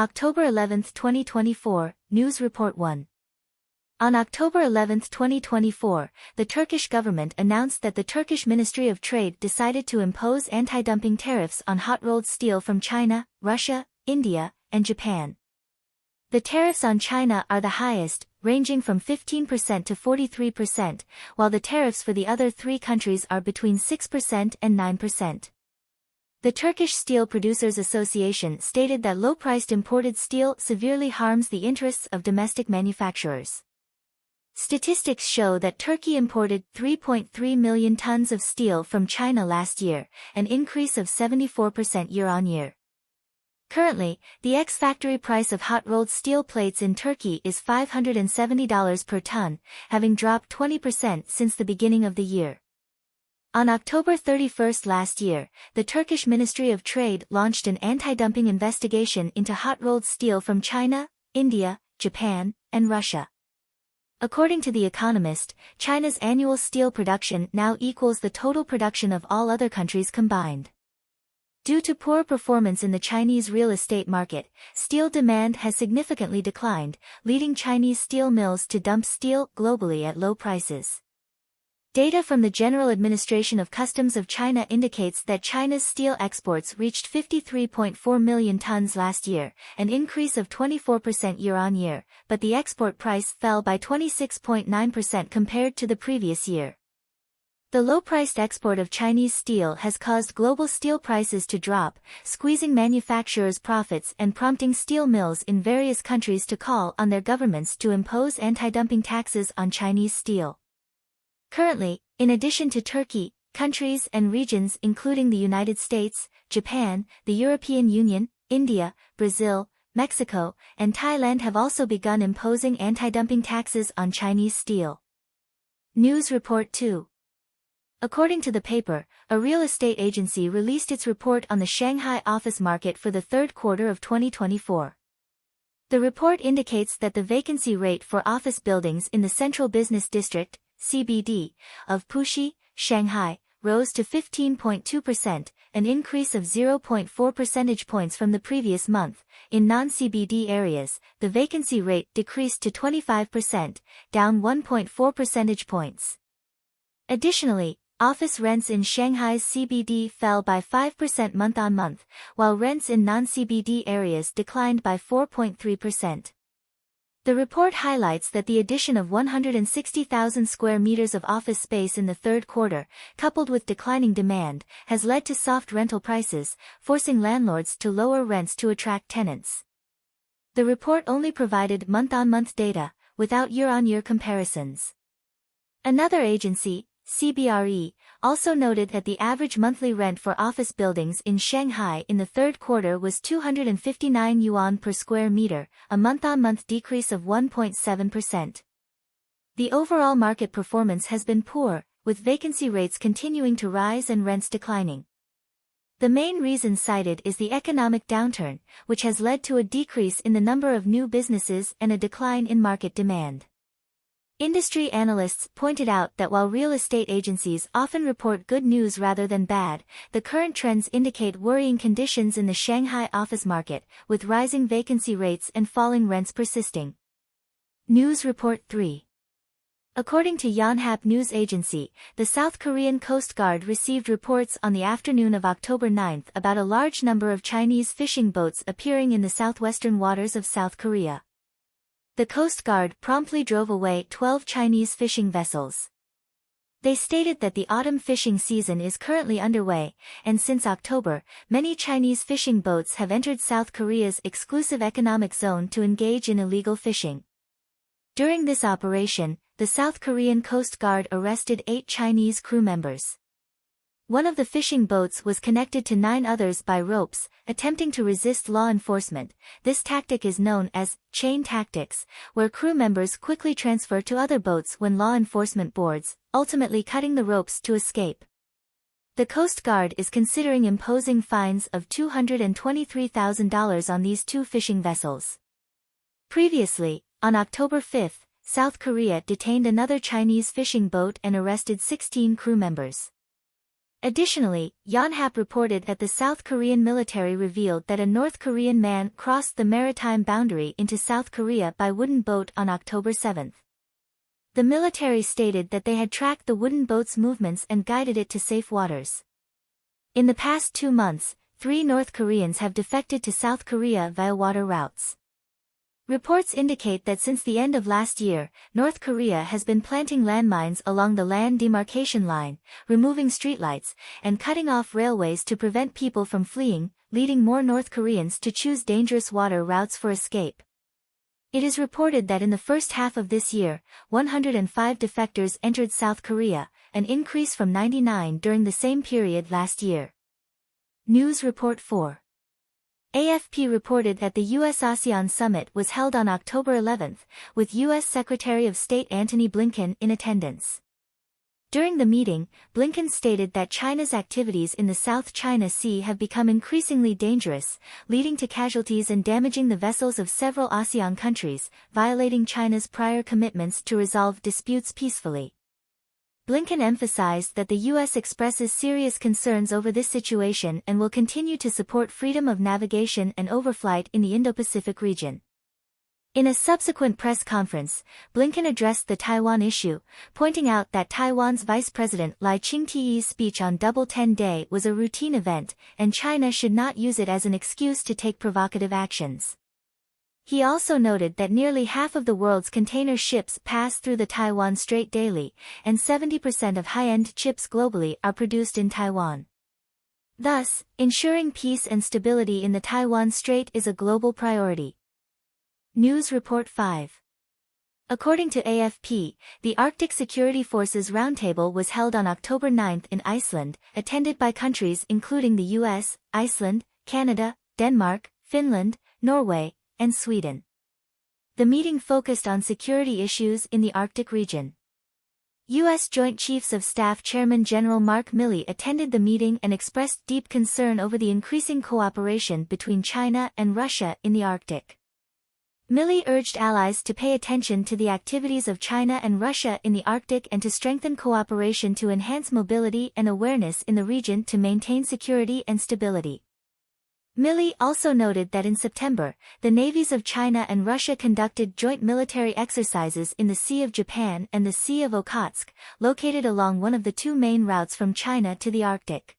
October 11, 2024, News Report 1. On October 11, 2024, the Turkish government announced that the Turkish Ministry of Trade decided to impose anti-dumping tariffs on hot-rolled steel from China, Russia, India, and Japan. The tariffs on China are the highest, ranging from 15% to 43%, while the tariffs for the other three countries are between 6% and 9%. The Turkish Steel Producers Association stated that low-priced imported steel severely harms the interests of domestic manufacturers. Statistics show that Turkey imported 3.3 million tons of steel from China last year, an increase of 74% year-on-year. Currently, the ex-factory price of hot-rolled steel plates in Turkey is $570 per ton, having dropped 20% since the beginning of the year. On October 31 last year, the Turkish Ministry of Trade launched an anti-dumping investigation into hot-rolled steel from China, India, Japan, and Russia. According to The Economist, China's annual steel production now equals the total production of all other countries combined. Due to poor performance in the Chinese real estate market, steel demand has significantly declined, leading Chinese steel mills to dump steel globally at low prices. Data from the General Administration of Customs of China indicates that China's steel exports reached 53.4 million tons last year, an increase of 24% year-on-year, but the export price fell by 26.9% compared to the previous year. The low-priced export of Chinese steel has caused global steel prices to drop, squeezing manufacturers' profits and prompting steel mills in various countries to call on their governments to impose anti-dumping taxes on Chinese steel. Currently, in addition to Turkey, countries and regions including the United States, Japan, the European Union, India, Brazil, Mexico, and Thailand have also begun imposing anti-dumping taxes on Chinese steel. News Report 2. According to the paper, a real estate agency released its report on the Shanghai office market for the third quarter of 2024. The report indicates that the vacancy rate for office buildings in the Central Business District, CBD, of Puxi, Shanghai, rose to 15.2%, an increase of 0.4 percentage points from the previous month. In non-CBD areas, the vacancy rate decreased to 25%, down 1.4 percentage points. Additionally, office rents in Shanghai's CBD fell by 5% month-on-month, while rents in non-CBD areas declined by 4.3%. The report highlights that the addition of 160,000 square meters of office space in the third quarter, coupled with declining demand, has led to soft rental prices, forcing landlords to lower rents to attract tenants. The report only provided month-on-month data, without year-on-year comparisons. Another agency, CBRE, also noted that the average monthly rent for office buildings in Shanghai in the third quarter was 259 yuan per square meter, a month-on-month decrease of 1.7%. The overall market performance has been poor, with vacancy rates continuing to rise and rents declining. The main reason cited is the economic downturn, which has led to a decrease in the number of new businesses and a decline in market demand. Industry analysts pointed out that while real estate agencies often report good news rather than bad, the current trends indicate worrying conditions in the Shanghai office market, with rising vacancy rates and falling rents persisting. News Report 3. According to Yonhap News Agency, the South Korean Coast Guard received reports on the afternoon of October 9 about a large number of Chinese fishing boats appearing in the southwestern waters of South Korea. The Coast Guard promptly drove away 12 Chinese fishing vessels. They stated that the autumn fishing season is currently underway, and since October, many Chinese fishing boats have entered South Korea's exclusive economic zone to engage in illegal fishing. During this operation, the South Korean Coast Guard arrested 8 Chinese crew members. One of the fishing boats was connected to 9 others by ropes, attempting to resist law enforcement. This tactic is known as chain tactics, where crew members quickly transfer to other boats when law enforcement boards, ultimately cutting the ropes to escape. The Coast Guard is considering imposing fines of $223,000 on these 2 fishing vessels. Previously, on October 5, South Korea detained another Chinese fishing boat and arrested 16 crew members. Additionally, Yonhap reported that the South Korean military revealed that a North Korean man crossed the maritime boundary into South Korea by wooden boat on October 7. The military stated that they had tracked the wooden boat's movements and guided it to safe waters. In the past 2 months, 3 North Koreans have defected to South Korea via water routes. Reports indicate that since the end of last year, North Korea has been planting landmines along the land demarcation line, removing streetlights, and cutting off railways to prevent people from fleeing, leading more North Koreans to choose dangerous water routes for escape. It is reported that in the first half of this year, 105 defectors entered South Korea, an increase from 99 during the same period last year. News Report 4. AFP reported that the U.S.-ASEAN summit was held on October 11, with U.S. Secretary of State Antony Blinken in attendance. During the meeting, Blinken stated that China's activities in the South China Sea have become increasingly dangerous, leading to casualties and damaging the vessels of several ASEAN countries, violating China's prior commitments to resolve disputes peacefully. Blinken emphasized that the U.S. expresses serious concerns over this situation and will continue to support freedom of navigation and overflight in the Indo-Pacific region. In a subsequent press conference, Blinken addressed the Taiwan issue, pointing out that Taiwan's Vice President Lai Ching-te's speech on Double 10 Day was a routine event, and China should not use it as an excuse to take provocative actions. He also noted that nearly half of the world's container ships pass through the Taiwan Strait daily, and 70% of high-end chips globally are produced in Taiwan. Thus, ensuring peace and stability in the Taiwan Strait is a global priority. News Report 5. According to AFP, the Arctic Security Forces Roundtable was held on October 9 in Iceland, attended by countries including the US, Iceland, Canada, Denmark, Finland, Norway, and Sweden. The meeting focused on security issues in the Arctic region. U.S. Joint Chiefs of Staff Chairman General Mark Milley attended the meeting and expressed deep concern over the increasing cooperation between China and Russia in the Arctic. Milley urged allies to pay attention to the activities of China and Russia in the Arctic and to strengthen cooperation to enhance mobility and awareness in the region to maintain security and stability. Milley also noted that in September, the navies of China and Russia conducted joint military exercises in the Sea of Japan and the Sea of Okhotsk, located along one of the 2 main routes from China to the Arctic.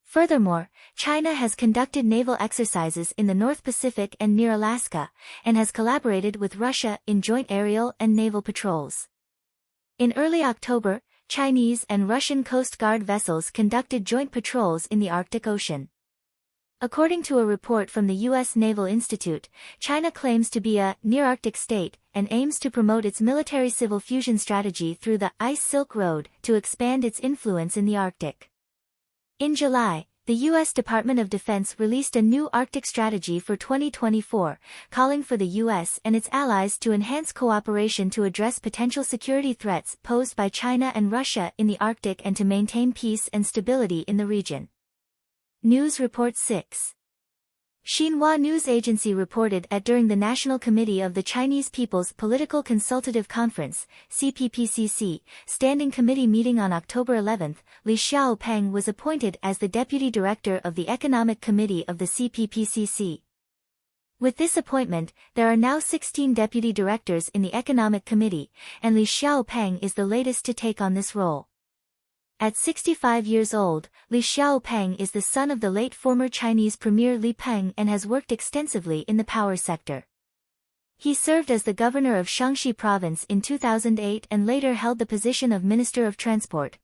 Furthermore, China has conducted naval exercises in the North Pacific and near Alaska, and has collaborated with Russia in joint aerial and naval patrols. In early October, Chinese and Russian Coast Guard vessels conducted joint patrols in the Arctic Ocean. According to a report from the U.S. Naval Institute, China claims to be a near-Arctic state and aims to promote its military-civil fusion strategy through the Ice Silk Road to expand its influence in the Arctic. In July, the U.S. Department of Defense released a new Arctic strategy for 2024, calling for the U.S. and its allies to enhance cooperation to address potential security threats posed by China and Russia in the Arctic and to maintain peace and stability in the region. News Report 6. Xinhua News Agency reported that during the National Committee of the Chinese People's Political Consultative Conference, CPPCC, Standing Committee meeting on October 11, Li Xiaopeng was appointed as the Deputy Director of the Economic Committee of the CPPCC. With this appointment, there are now 16 Deputy Directors in the Economic Committee, and Li Xiaopeng is the latest to take on this role. At 65 years old, Li Xiaopeng is the son of the late former Chinese Premier Li Peng and has worked extensively in the power sector. He served as the governor of Shaanxi Province in 2008 and later held the position of Minister of Transport.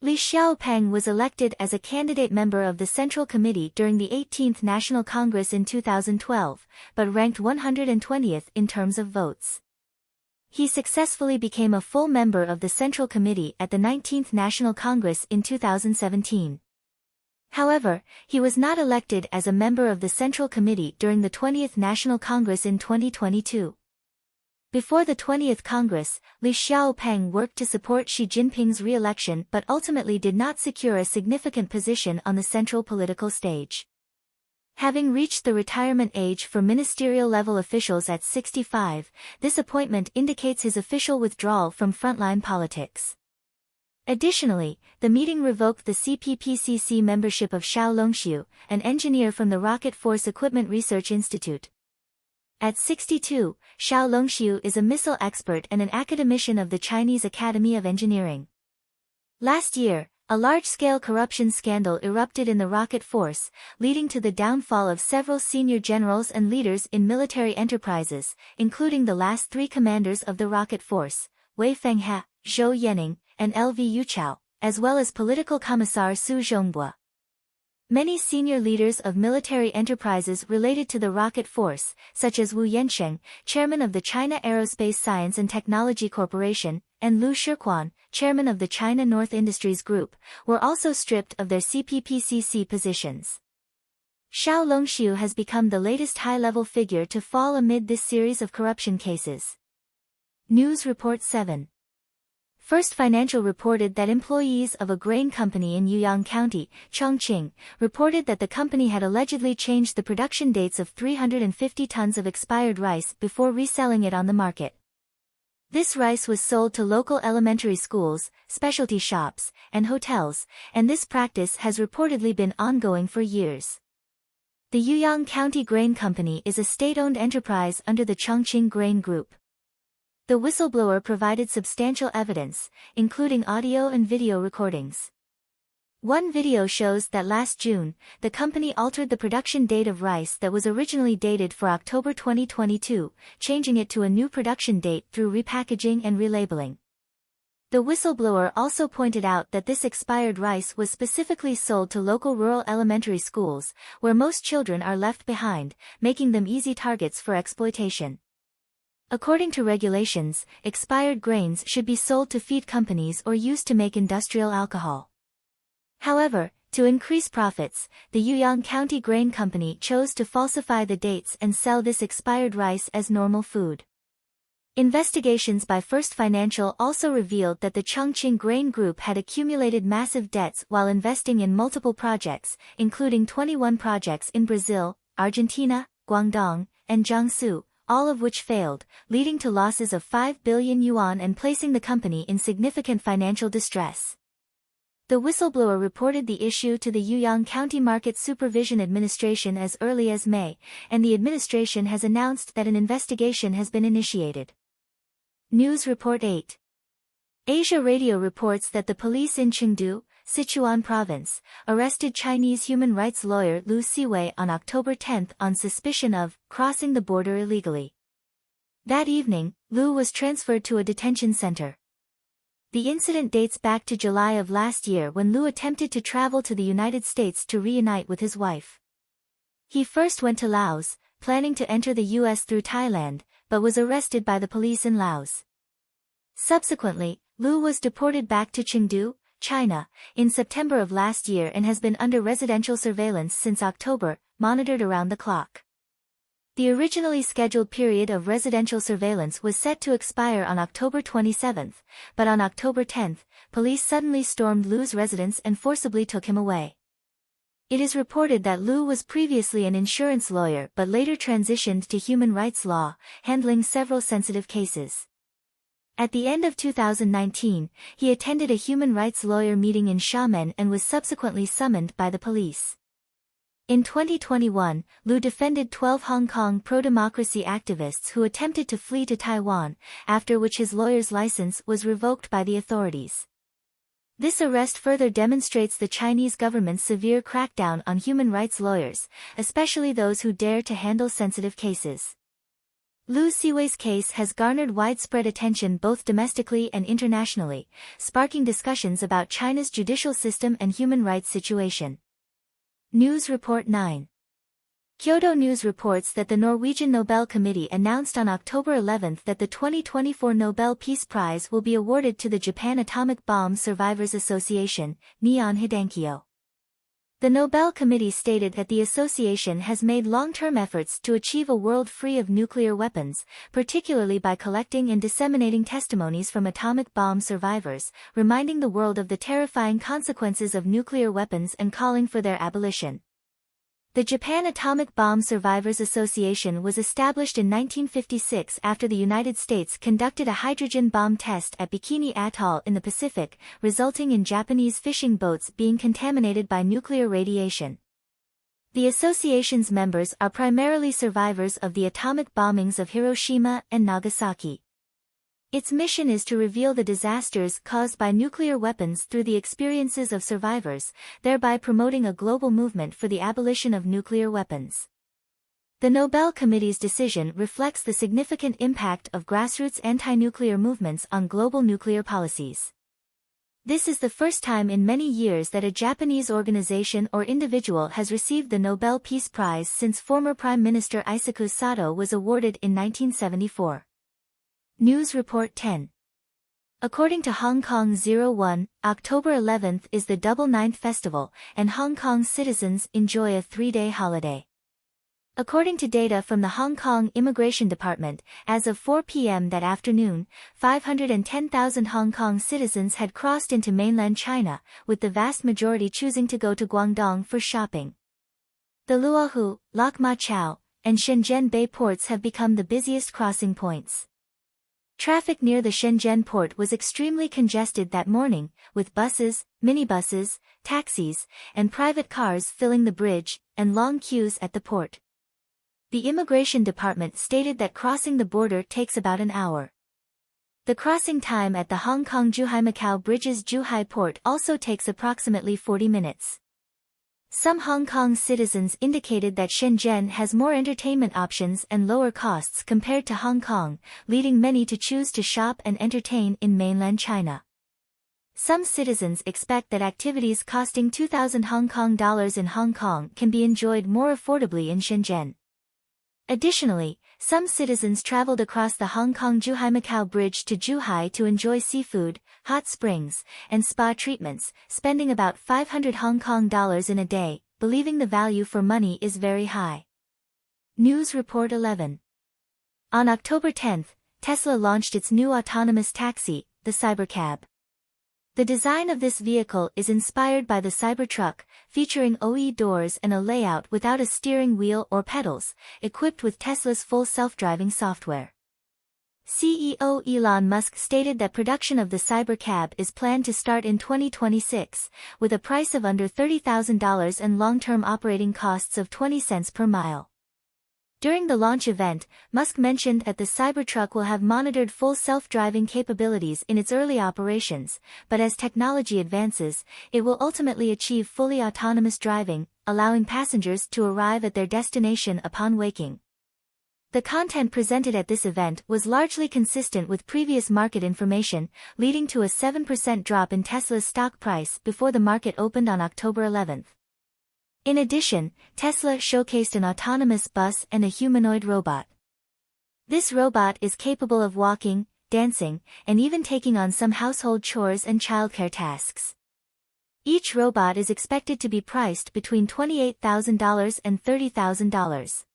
Li Xiaopeng was elected as a candidate member of the Central Committee during the 18th National Congress in 2012, but ranked 120th in terms of votes. He successfully became a full member of the Central Committee at the 19th National Congress in 2017. However, he was not elected as a member of the Central Committee during the 20th National Congress in 2022. Before the 20th Congress, Li Xiaopeng worked to support Xi Jinping's re-election but ultimately did not secure a significant position on the central political stage. Having reached the retirement age for ministerial-level officials at 65, this appointment indicates his official withdrawal from frontline politics. Additionally, the meeting revoked the CPPCC membership of Xiao Longxiu, an engineer from the Rocket Force Equipment Research Institute. At 62, Xiao Longxiu is a missile expert and an academician of the Chinese Academy of Engineering. Last year, a large-scale corruption scandal erupted in the Rocket Force, leading to the downfall of several senior generals and leaders in military enterprises, including the last three commanders of the Rocket Force, Wei Fenghe, Zhou Yanning, and Lv Yuchao, as well as political commissar Su Zhongbua. Many senior leaders of military enterprises related to the Rocket Force, such as Wu Yansheng, chairman of the China Aerospace Science and Technology Corporation, and Lu Shiquan, chairman of the China North Industries Group, were also stripped of their CPPCC positions. Xiao Longxiu has become the latest high-level figure to fall amid this series of corruption cases. News Report 7. First Financial reported that employees of a grain company in Yuyang County, Chongqing, reported that the company had allegedly changed the production dates of 350 tons of expired rice before reselling it on the market. This rice was sold to local elementary schools, specialty shops, and hotels, and this practice has reportedly been ongoing for years. The Yuyang County Grain Company is a state-owned enterprise under the Chongqing Grain Group. The whistleblower provided substantial evidence, including audio and video recordings. One video shows that last June, the company altered the production date of rice that was originally dated for October 2022, changing it to a new production date through repackaging and relabeling. The whistleblower also pointed out that this expired rice was specifically sold to local rural elementary schools, where most children are left behind, making them easy targets for exploitation. According to regulations, expired grains should be sold to feed companies or used to make industrial alcohol. However, to increase profits, the Yuyang County Grain Company chose to falsify the dates and sell this expired rice as normal food. Investigations by First Financial also revealed that the Chongqing Grain Group had accumulated massive debts while investing in multiple projects, including 21 projects in Brazil, Argentina, Guangdong, and Jiangsu, all of which failed, leading to losses of 5 billion yuan and placing the company in significant financial distress. The whistleblower reported the issue to the Yuyang County Market Supervision Administration as early as May, and the administration has announced that an investigation has been initiated. News Report 8. Asia Radio reports that the police in Chengdu, Sichuan Province, arrested Chinese human rights lawyer Lu Siwei on October 10 on suspicion of crossing the border illegally. That evening, Lu was transferred to a detention center. The incident dates back to July of last year when Lu attempted to travel to the United States to reunite with his wife. He first went to Laos, planning to enter the U.S. through Thailand, but was arrested by the police in Laos. Subsequently, Lu was deported back to Chengdu, China, in September of last year and has been under residential surveillance since October, monitored around the clock. The originally scheduled period of residential surveillance was set to expire on October 27, but on October 10, police suddenly stormed Lu's residence and forcibly took him away. It is reported that Lu was previously an insurance lawyer but later transitioned to human rights law, handling several sensitive cases. At the end of 2019, he attended a human rights lawyer meeting in Xiamen and was subsequently summoned by the police. In 2021, Lu defended 12 Hong Kong pro-democracy activists who attempted to flee to Taiwan, after which his lawyer's license was revoked by the authorities. This arrest further demonstrates the Chinese government's severe crackdown on human rights lawyers, especially those who dare to handle sensitive cases. Lu Siwei's case has garnered widespread attention both domestically and internationally, sparking discussions about China's judicial system and human rights situation. News Report 9. Kyodo News reports that the Norwegian Nobel Committee announced on October 11 that the 2024 Nobel Peace Prize will be awarded to the Japan Atomic Bomb Survivors Association, Nihon Hidankyo. The Nobel Committee stated that the association has made long-term efforts to achieve a world free of nuclear weapons, particularly by collecting and disseminating testimonies from atomic bomb survivors, reminding the world of the terrifying consequences of nuclear weapons and calling for their abolition. The Japan Atomic Bomb Survivors Association was established in 1956 after the United States conducted a hydrogen bomb test at Bikini Atoll in the Pacific, resulting in Japanese fishing boats being contaminated by nuclear radiation. The association's members are primarily survivors of the atomic bombings of Hiroshima and Nagasaki. Its mission is to reveal the disasters caused by nuclear weapons through the experiences of survivors, thereby promoting a global movement for the abolition of nuclear weapons. The Nobel Committee's decision reflects the significant impact of grassroots anti-nuclear movements on global nuclear policies. This is the first time in many years that a Japanese organization or individual has received the Nobel Peace Prize since former Prime Minister Eisaku Sato was awarded in 1974. News Report 10. According to Hong Kong 01, October 11th is the Double Ninth Festival, and Hong Kong citizens enjoy a 3-day holiday. According to data from the Hong Kong Immigration Department, as of 4 p.m. that afternoon, 510,000 Hong Kong citizens had crossed into mainland China, with the vast majority choosing to go to Guangdong for shopping. The Luohu, Lok Ma Chau, and Shenzhen Bay ports have become the busiest crossing points. Traffic near the Shenzhen port was extremely congested that morning, with buses, minibuses, taxis, and private cars filling the bridge, and long queues at the port. The Immigration Department stated that crossing the border takes about an hour. The crossing time at the Hong Kong-Zhuhai-Macau Bridge's Zhuhai port also takes approximately 40 minutes. Some Hong Kong citizens indicated that Shenzhen has more entertainment options and lower costs compared to Hong Kong, leading many to choose to shop and entertain in mainland China. Some citizens expect that activities costing 2,000 Hong Kong dollars in Hong Kong can be enjoyed more affordably in Shenzhen. Additionally, some citizens traveled across the Hong Kong-Zhuhai-Macau Bridge to Zhuhai to enjoy seafood, hot springs, and spa treatments, spending about 500 Hong Kong dollars in a day, believing the value for money is very high. News Report 11. On October 10, Tesla launched its new autonomous taxi, the Cybercab. The design of this vehicle is inspired by the Cybertruck, featuring OE doors and a layout without a steering wheel or pedals, equipped with Tesla's full self-driving software. CEO Elon Musk stated that production of the Cybercab is planned to start in 2026, with a price of under $30,000 and long-term operating costs of 20 cents per mile. During the launch event, Musk mentioned that the Cybertruck will have monitored full self-driving capabilities in its early operations, but as technology advances, it will ultimately achieve fully autonomous driving, allowing passengers to arrive at their destination upon waking. The content presented at this event was largely consistent with previous market information, leading to a 7% drop in Tesla's stock price before the market opened on October 11. In addition, Tesla showcased an autonomous bus and a humanoid robot. This robot is capable of walking, dancing, and even taking on some household chores and childcare tasks. Each robot is expected to be priced between $28,000 and $30,000.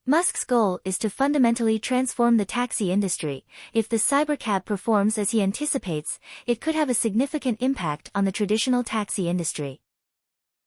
Musk's goal is to fundamentally transform the taxi industry. If the Cybercab performs as he anticipates, it could have a significant impact on the traditional taxi industry.